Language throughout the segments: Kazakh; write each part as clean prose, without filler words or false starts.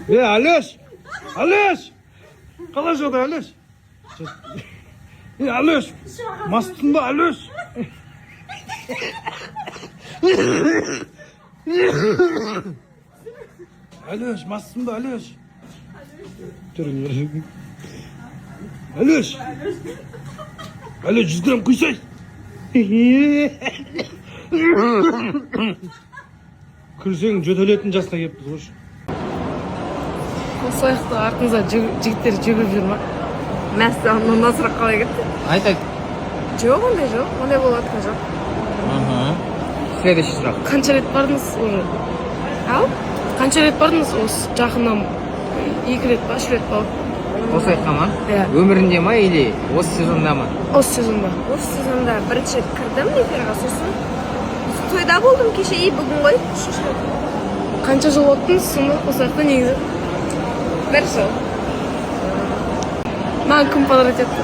Алеш! Алеш! Қалай жода, Алеш? Алеш! Мастың ба, Алеш? Алеш, мастың ба, Алеш? Алеш! Алеш, 100 грамм құйсай! Күрсең жөтелетін жасқа кеппіз қош. Осы аяқты артыңызда жігіттер жүгіріп жүр ма? Мәсті онdan сұрақ қалай кетті? Айта. Жоқ, ондай болатын жоқ. Следующий сұрақ. Қанша рет бардыңыз уже? Ау? Қанша рет бардыңыз осы жақыннан? 2 рет па, 3 рет па? Осы айтқа ма? Иә. Өмірінде ма или осы сезонда ма? Осы сезонда. Осы сезонда бірінші рет кірдім эфирға, сосын тойда болдым кеше, бүгін ғой. Қанша жыл өттіңіз сонда осы аяқта негізі? 1 жыл. Маған кім подарок етті?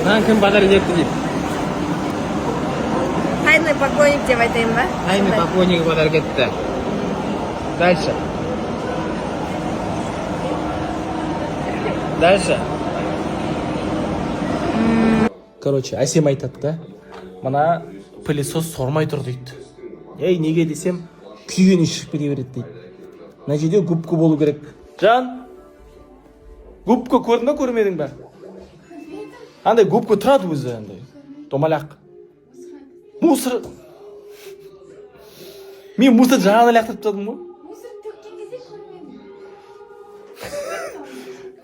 Маған кім подарок етті дейді? Тайный поклонник деп айтайын ба? Тайный поклонник подарок етті. Дальше. Короче, әсем айтады да. Мына пылесос сормай тұр дейді. Ей, неге десем, күйген ішіп кете береді дейді. Мына жерде губка болу керек. Жан, губка көрдің ба, көрмедің ба? Андай губка тұрады өзі, андай. Домалақ. Мусор. Мен мусор жағаны лақтырып тастадым ғой.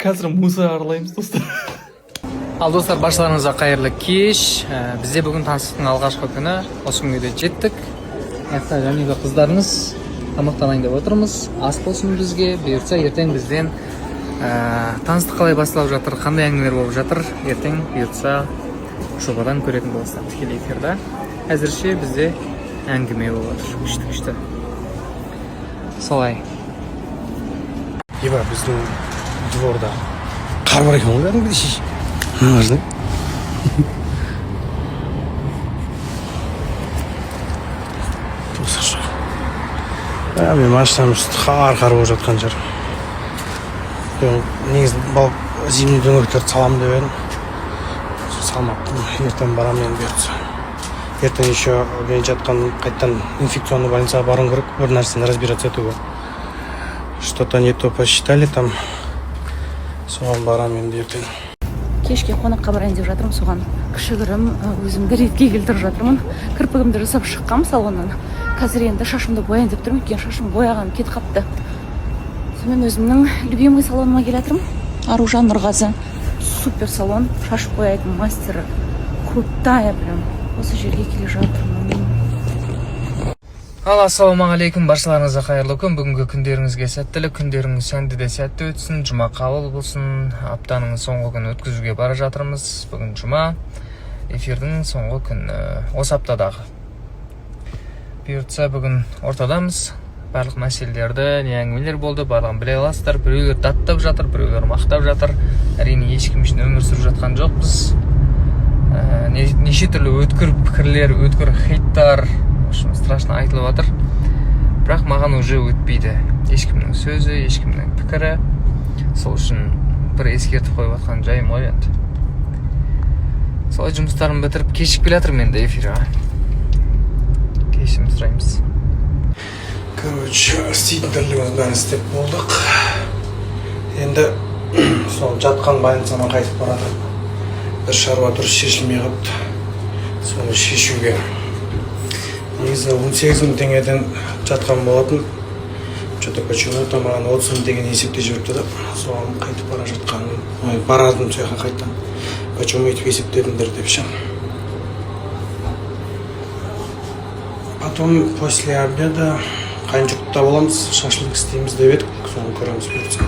Қазір мусор аралаймыз, достар. Ал достар, баршаларыңызға қайырлы кеш. Бізде бүгін таныстықтың алғашқы күні. Осы күнге де жеттік. Аяқта жаңағы қыздарымыз тамақтанайын деп отырмыз. Ас болсын бізге. Бұйыртса ертең бізден таныстық қалай басталып жатыр, қандай әңгімелер болып жатыр. Ертең бұйыртса жобадан көретін болсақ тікелей эфирде. Әзірше бізде әңгіме болып жатыр. Күшті. Солай. Еба, біздің дворда қар бар екен ғой, кәдімгідей шеш. Важно. Тосашы. Мен машинам қар болып жатқан жер. Негізі зимний дөңгелектерді салам деп едім. Салмаппын. Ертең барам мен бұйыртса. Ертең еще мен жатқан қайттан инфекционный больницаға баруым керек. Бір нәрсені разбираться етуге. Что-то не то посчитали там. Соған барам енді ертең. Кешке қонаққа барайын деп жатырмын, соған кішігірім өзімді ретке келтіріп жатырмын. Кірпігімді жасап шыққам салоннан. Қазір енді шашымды бояйын деп тұрмын, өйткені шашым бояғаным кетіп қапты. Сонымен өзімнің любимый салоныма келе жатырмын. Аружан Нұрғазы. Супер салон, шаш бояйтын мастері. Крутая прям. Осы жерге келе жатырмын. Ассалаумағалейкум, баршаларыңызға қайырлы күн. Бүгінгі күндеріңізге сәттілік, күндеріңіз сәнді де сәтті өтсін, жұма қабыл болсын. Аптаның соңғы күні өткізуге бара жатырмыз. Бүгін жұма, эфирдің соңғы күні, осы аптадағы. Бұйыртса бүгін ортадамыз. Барлық мәселелерді, не әңгімелер болды, барлығын біле аласыздар. Біреулер даттап жатыр, біреулер мақтап жатыр. Әрине ешкім үшін өмір сүріп жатқан жоқпыз. Неше түрлі өткір пікірлер, өткір хейттар страшно айтылып жатыр. Бірақ маған уже өтпейді. Ешкімнің сөзі, ешкімнің пікірі. Сол үшін бір ескертіп қойып жатқан жайым ғой енді. Солай жұмыстарымды бітіріп кешігіп келе жатырмын енді эфирге. Кешірім сұраймыз. Короче, істейтін тірлігіміз бәрін істеп болдық. Енді сол жатқан больницама қайтып барады. Бір шаруа дұрыс шешілмей қалыпты. Соны шешуге. Негізі 18 мың теңгеден жатқан болатын. Что-то почему-то маған 30 мың теңгені есепте жүріпті да. Соған қайтып бара жатқанын, барадым сояққа қайттан. Почему етіп есептедіңдер деп ше. Потом после обеда қайын жұртта боламыз, шашлык істейміз деп едік. Соны көреміз бұйыртса.